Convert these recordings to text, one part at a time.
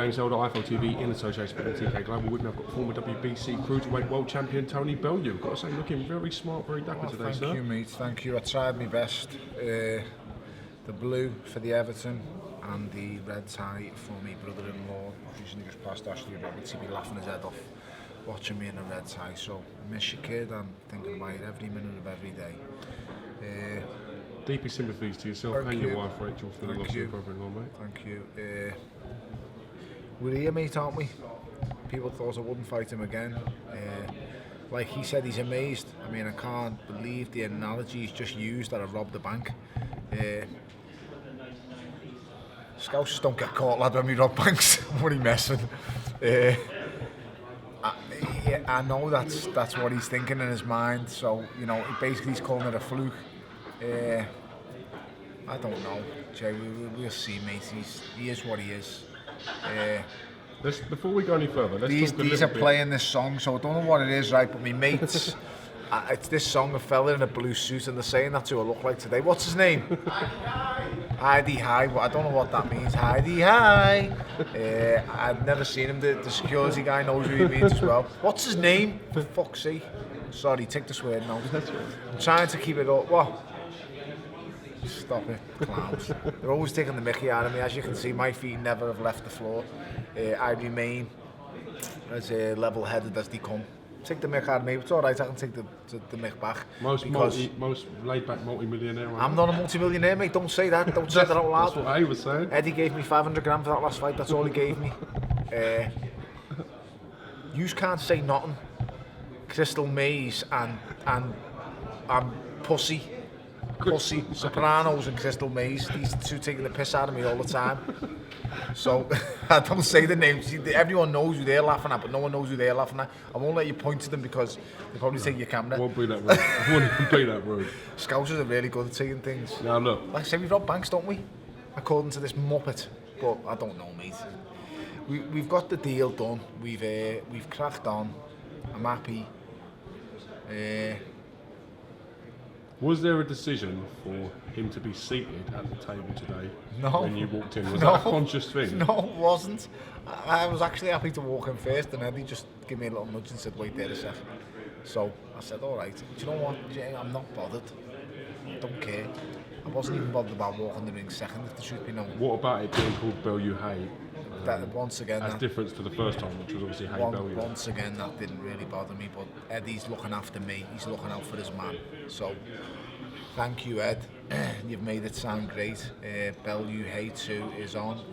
James Elder, IFL TV, in association with TK Global. With me, I've got former WBC Cruiserweight World Champion Tony Bellew. Got to say, looking very smart, very dapper today, thank sir. Thank you, mate. Thank you. I tried my best. The blue for the Everton and the red tie for my brother-in-law. Recently just passed Ashley Roberts. He'd be laughing his head off watching me in a red tie. So, I miss you, kid. I'm thinking about it every minute of every day. Deepest sympathies to yourself and your wife, Rachel, for the loss of your brother-in-law, mate. Thank you. We're here, mate, aren't we? People thought I wouldn't fight him again. Like he said, he's amazed. I mean, I can't believe the analogy he's just used that I robbed the bank. Scousers don't get caught, lad, when we rob banks. What are you messing? I know that's what he's thinking in his mind. So, you know, basically he's calling it a fluke. I don't know, Jay. We'll see, mate. He is what he is. Before we go any further, let's talk a these little are bit. Playing this song, so I don't know what it is, right? But my mates, it's this song. A fella in a blue suit, and they're saying that's who I look like today. What's his name? Haye. Haye. I don't know what that means. Haye. I've never seen him. The security guy knows who he means as well. What's his name? For fuck's sake. Sorry, take the swear now. I'm trying to keep it up. What? Stop it, clowns. They're always taking the mickey out of me. As you can see, my feet never have left the floor. I remain as level-headed as they come. Take the mick out of me. It's all right. I can take the mick back. Most laid-back multi-millionaire. Right? I'm not a multi-millionaire, mate. Don't say that. Don't say that out loud. That's what Haye was saying. Eddie gave me 500 grand for that last fight. That's all he gave me. You can't say nothing. Crystal Maze and Pussy, Sopranos and Crystal Maze. These two taking the piss out of me all the time. So I don't say the names. Everyone knows who they're laughing at, but no one knows who they're laughing at. I won't let you point to them because they'll probably take your camera. I won't be that rude. I won't even be that rude. Scousers are really good at taking things. Now look. Like I say, we rob banks, don't we? According to this muppet. But I don't know, mate. We've got the deal done. We've cracked on. I'm happy. Was there a decision for him to be seated at the table today? No. When you walked in, was that a conscious thing? No, it wasn't. I was actually happy to walk in first, and Eddie just gave me a little nudge and said, "Wait there a second." So I said, "All right." Do you know what, Jay? I'm not bothered. I don't care. I wasn't even bothered about walking the ring second, if the truth be known. What about it being called Bellew Haye? Once again, that's difference to the first time, which was obviously Haye Bellew. Once again, that didn't really bother me, but Eddie's looking after me. He's looking out for his man. So, thank you, Ed. You've made it sound great. Bellew Haye 2 is on.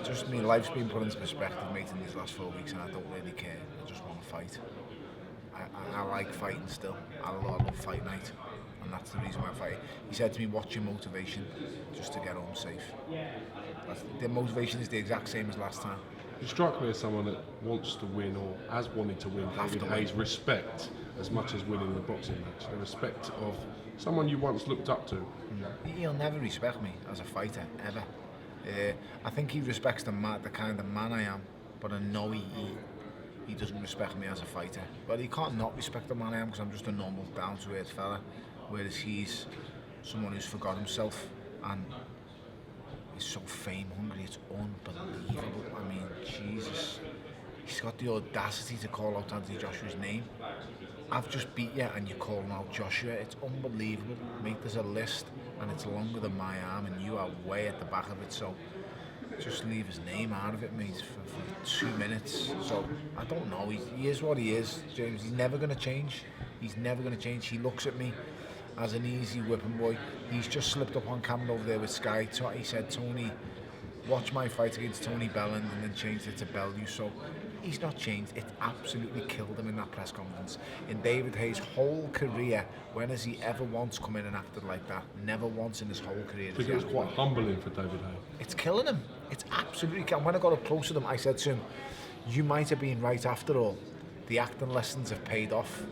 Just me, life's been put into perspective, mate, in these last 4 weeks, and I don't really care. I just want to fight. I like fighting still. I love fight night. And that's the reason why I fight. He said to me, "What's your motivation?" Just to get home safe. The motivation is the exact same as last time. You strike me as someone that wants to win or has wanted to win David Haye's respect as much as winning the boxing match. The respect of someone you once looked up to. He'll never respect me as a fighter, ever. I think he respects the kind of man I am, but I know he doesn't respect me as a fighter. But he can't not respect the man I am because I'm just a normal, down-to-earth fella. Whereas he's someone who's forgot himself and is so fame-hungry, it's unbelievable. I mean, Jesus. He's got the audacity to call out Anthony Joshua's name. I've just beat you and you're calling out Joshua. It's unbelievable. Mate, there's a list and it's longer than my arm and you are way at the back of it, so just leave his name out of it, mate, for 2 minutes. So, I don't know. He is what he is, James. He's never going to change. He's never going to change. He looks at me as an easy whipping boy. He's just slipped up on camera over there with Sky. He said, "Tony, watch my fight against Tony Bellew," and then changed it to Bellew. So he's not changed. It absolutely killed him in that press conference. In David Haye's whole career, when has he ever once come in and acted like that? Never once in his whole career. I think it was quite humbling for David Haye. It's killing him. It's absolutely killing him. When I got up close to him, I said to him, "You might have been right after all. The acting lessons have paid off,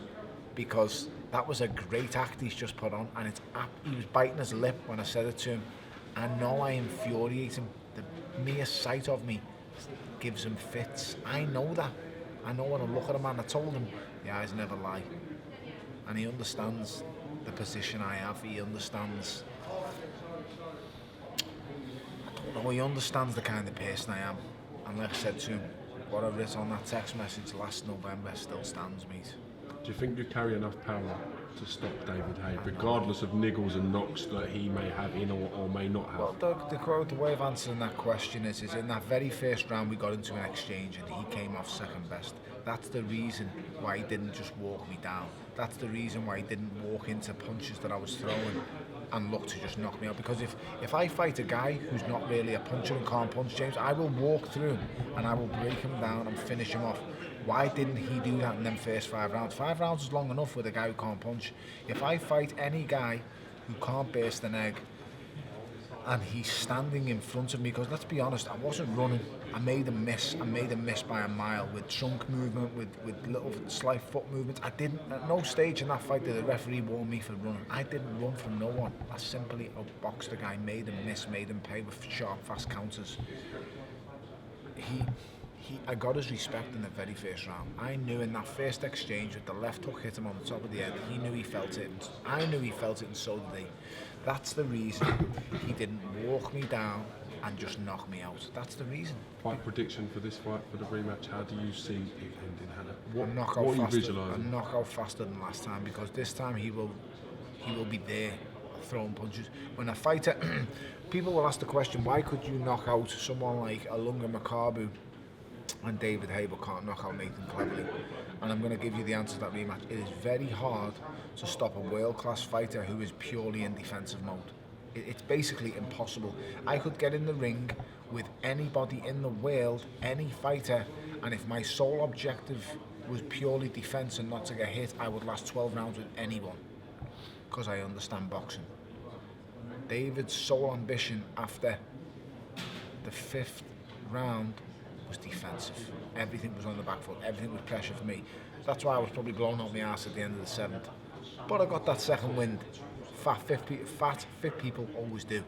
because that was a great act he's just put on," and he was biting his lip when I said it to him. I know I infuriate him. The mere sight of me gives him fits. I know that. I know when I look at a man. I told him, the eyes never lie. And he understands the position I have. He understands. I don't Oh, he understands the kind of person I am. And like I said to him, what I wrote on that text message last November still stands, mate. Do you think you carry enough power to stop David Haye, regardless of niggles and knocks that he may have in or may not have? Well, the way of answering that question is in that very first round we got into an exchange and he came off second best. That's the reason why he didn't just walk me down. That's the reason why he didn't walk into punches that I was throwing and look to just knock me out. Because if I fight a guy who's not really a puncher and can't punch, James, I will walk through him and I will break him down and finish him off. Why didn't he do that in them first 5 rounds? 5 rounds is long enough with a guy who can't punch. If I fight any guy who can't burst an egg and he's standing in front of me, because let's be honest, I wasn't running. I made him miss. I made him miss by a mile with trunk movement, with little slight foot movements. I didn't, at no stage in that fight did the referee warn me for running. I didn't run from no one. I simply outboxed the guy, made him miss, made him pay with sharp, fast counters. I got his respect in the very first round. I knew in that first exchange with the left hook hit him on the top of the head, he knew he felt it. I knew he felt it and so did he. That's the reason he didn't walk me down and just knock me out. That's the reason. Fight prediction for this fight, for the rematch, how do you see it ending, Hannah? What are you visualising? A knockout faster than last time, because this time he will be there throwing punches. When a fighter, people will ask the question, why could you knock out someone like Alunga Makabu and David Haye but can't knock out Nathan Cleverly? And I'm going to give you the answer to that rematch. It is very hard to stop a world-class fighter who is purely in defensive mode. It's basically impossible. I could get in the ring with anybody in the world, any fighter, and if my sole objective was purely defense and not to get hit, I would last 12 rounds with anyone, because I understand boxing. David's sole ambition after the 5th round was defensive. Everything was on the back foot. Everything was pressure for me. That's why I was probably blown out my ass at the end of the 7th. But I got that second wind. Fat, fit people always do.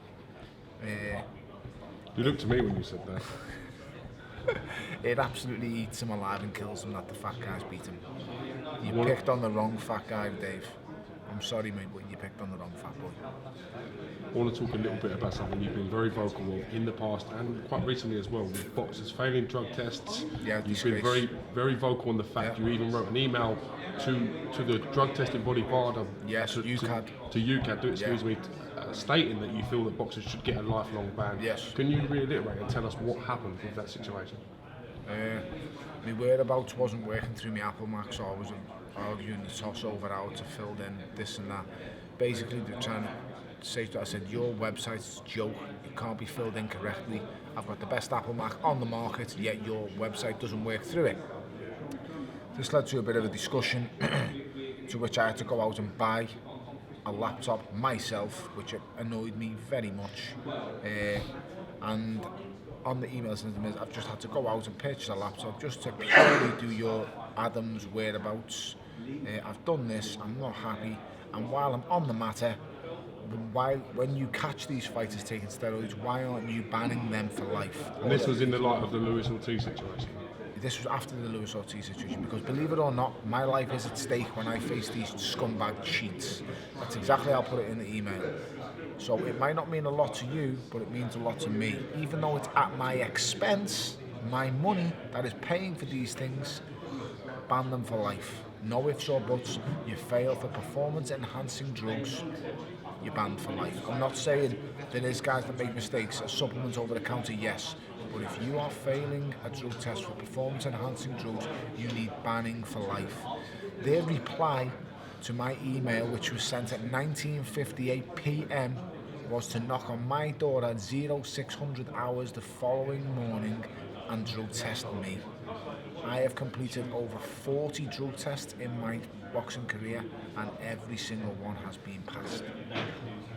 You looked at me when you said that. It absolutely eats him alive and kills him that the fat guys beat him. You picked on the wrong fat guy, Dave. I'm sorry, mate, but you picked on the wrong fat boy. I want to talk a little bit about something you've been very vocal of in the past and quite recently as well, with boxers failing drug tests. Yeah, you've been very, very vocal on the fact. You even wrote an email to the drug testing body VADA. Yes, UCAD. To UCAD, stating that you feel that boxers should get a lifelong ban. Yes. Can you reiterate and tell us what happened with that situation? My whereabouts wasn't working through my Apple Mac, so I was arguing the toss over how to fill in this and that. Basically, they're trying to say that I said, your website's a joke, it can't be filled in correctly. I've got the best Apple Mac on the market, yet your website doesn't work through it. This led to a bit of a discussion, to which I had to go out and buy a laptop myself, which annoyed me very much. And on the email sent to me, I've just had to go out and purchase a laptop just to purely do your Adam's whereabouts. I've done this, I'm not happy, and while I'm on the matter, when you catch these fighters taking steroids, why aren't you banning them for life? And this was in the light of the Lewis Ortiz situation. This was after the Lewis Ortiz situation, because believe it or not, my life is at stake when I face these scumbag cheats. That's exactly how I put it in the email. So it might not mean a lot to you, but it means a lot to me. Even though it's at my expense, my money that is paying for these things, ban them for life. No ifs or buts. You fail for performance-enhancing drugs, you're banned for life. I'm not saying there is guys that make mistakes. A supplement over the counter, yes. But if you are failing a drug test for performance-enhancing drugs, you need banning for life. Their reply to my email, which was sent at 19:58 p.m, was to knock on my door at 0600 hours the following morning and drug test me. I have completed over 40 drug tests in my boxing career, and every single one has been passed.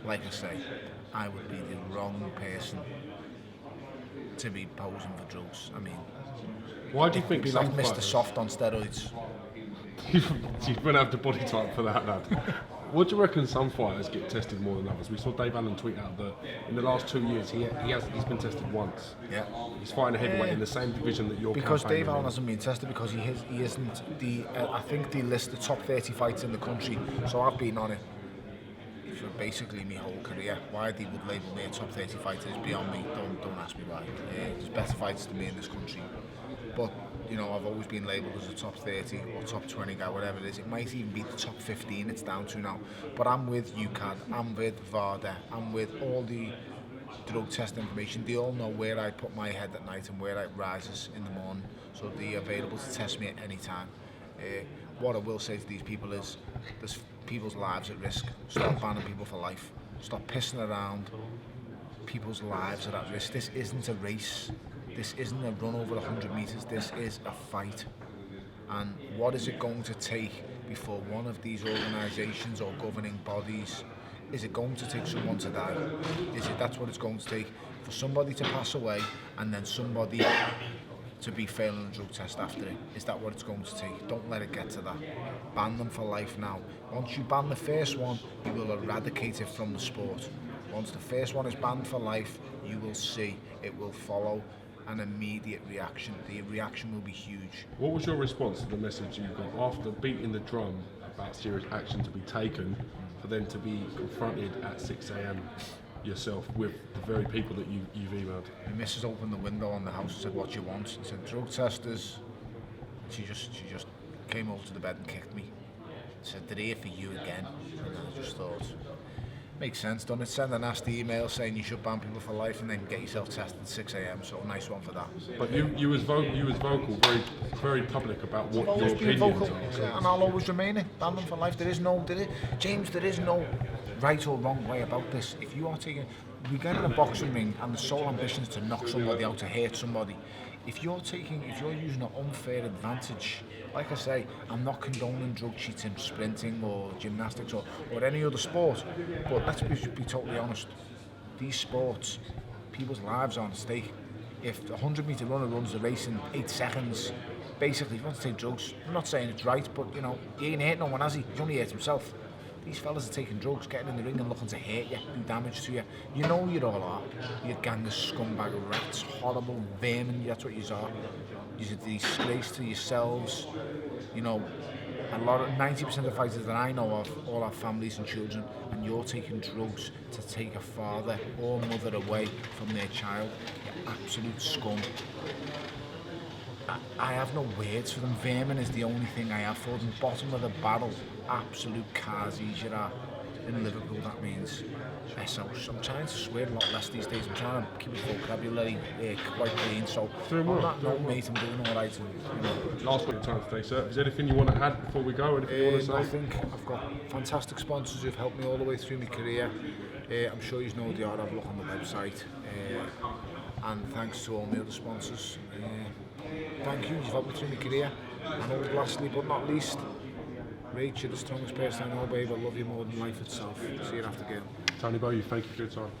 Like I say, I would be the wrong person to be posing for drugs. I mean, why do you think be some like Mr. fighters... Soft on steroids? You wouldn't have the body type for that, lad. What do you reckon some fighters get tested more than others? We saw Dave Allen tweet out that in the last 2 years he's been tested once. Yeah. He's fighting a heavyweight in the same division that you're because Dave Allen hasn't been tested because he isn't the I think they list the top 30 fights in the country, so I've been on it. basically my whole career. Why they would label me a top 30 fighter is beyond me. Don't ask me why. There's better fighters than me in this country. But, you know, I've always been labelled as a top 30 or top 20 guy, whatever it is. It might even be the top 15 it's down to now. But I'm with UCAD, I'm with VADA, I'm with all the drug test information. They all know where I put my head at night and where it rises in the morning. So they're available to test me at any time. What I will say to these people is there's people's lives at risk. Stop banning people for life. Stop pissing around. People's lives are at risk. This isn't a race. This isn't a run over 100 metres. This is a fight. And what is it going to take before one of these organisations or governing bodies, is it going to take someone to die? That's what it's going to take? For somebody to pass away and then somebody to be failing a drug test after it? Is that what it's going to take? Don't let it get to that. Ban them for life now. Once you ban the first one, you will eradicate it from the sport. Once the first one is banned for life, you will see it will follow an immediate reaction. The reaction will be huge. What was your response to the message you got after beating the drum about serious action to be taken, for then to be confronted at 6 a.m. yourself with the very people that you've emailed? My missus opened the window on the house and said, "What do you want?" I said, "Drug testers." She just came over to the bed and kicked me. Said, "They're here for you again." And I just thought, makes sense, doesn't it? Send a nasty email saying you should ban people for life and then get yourself tested at 6 a.m. So nice one for that. But you was vocal, very public about what I've your always been opinions vocal, are. and I'll always remain it. Ban them for life. James, there is no right or wrong way about this. If you are taking, we get in a boxing ring and the sole ambition is to knock somebody out, to hurt somebody. If you're using an unfair advantage, like I say, I'm not condoning drug cheating, sprinting or gymnastics or any other sport, but let's be totally honest. These sports, people's lives are on stake. If a 100-metre runner runs the race in 8 seconds, basically, if you want to take drugs, I'm not saying it's right, but you know, he ain't hurt no one, has he? He's only hurt himself. These fellas are taking drugs, getting in the ring and looking to hurt you, do damage to you. You know you all are. You're gang of scumbag rats, horrible vermin, that's what you are. You're a disgrace to yourselves. You know, 90% of the fighters that I know of all have families and children, and you're taking drugs to take a father or mother away from their child. You absolute scum. I have no words for them. Vermin is the only thing I have for them. Bottom of the barrel, absolute cars-ease you are. In Liverpool, that means SOs. I'm trying to swear a lot less these days. I'm trying to keep my vocabulary quite clean. So on that note, mate, I'm doing all right. Last bit of time today, sir. Is there anything you want to add before we go? Anything you want to say? I think I've got fantastic sponsors who've helped me all the way through my career. I'm sure you know they are. I've looked on the website. And thanks to all my other sponsors. Thank you, you've helped me through my career. And lastly but not least, Rach, you're the strongest person I know, babe. I love you more than life itself. See you after game. Tony Bellew, thank you for your time.